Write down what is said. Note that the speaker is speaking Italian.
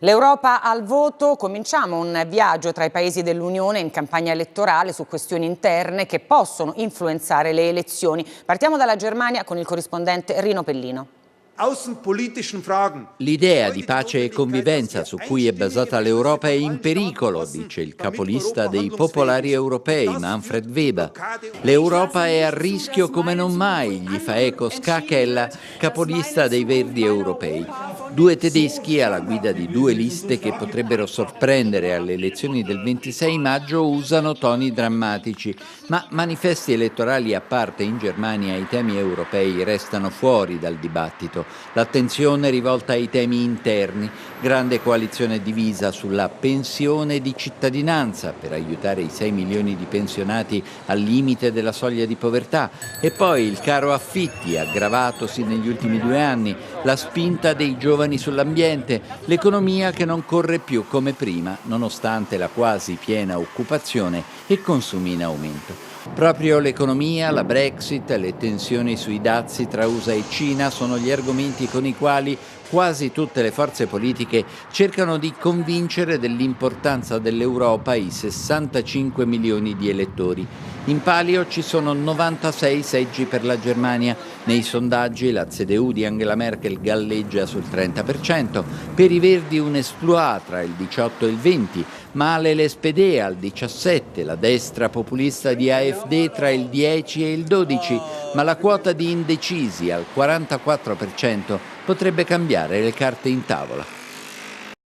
L'Europa al voto, cominciamo un viaggio tra i paesi dell'Unione in campagna elettorale su questioni interne che possono influenzare le elezioni. Partiamo dalla Germania con il corrispondente Rino Pellino. L'idea di pace e convivenza su cui è basata l'Europa è in pericolo, dice il capolista dei popolari europei, Manfred Weber. L'Europa è a rischio come non mai, gli fa eco Ska Keller, capolista dei Verdi europei. Due tedeschi alla guida di due liste che potrebbero sorprendere alle elezioni del 26 maggio usano toni drammatici, ma manifesti elettorali a parte in Germania i temi europei restano fuori dal dibattito. L'attenzione rivolta ai temi interni, grande coalizione divisa sulla pensione di cittadinanza per aiutare i 6 milioni di pensionati al limite della soglia di povertà e poi il caro affitti aggravatosi negli ultimi 2 anni, la spinta dei giovani sull'ambiente, l'economia che non corre più come prima nonostante la quasi piena occupazione e consumi in aumento. Proprio l'economia, la Brexit, le tensioni sui dazi tra USA e Cina sono gli argomenti con i quali quasi tutte le forze politiche cercano di convincere dell'importanza dell'Europa i 65 milioni di elettori. In palio ci sono 96 seggi per la Germania. Nei sondaggi la CDU di Angela Merkel galleggia sul 30%, per i Verdi un exploit tra il 18 e il 20%, male l'SPD al 17%, la destra populista di AfD tra il 10 e il 12%, ma la quota di indecisi al 44% potrebbe cambiare le carte in tavola.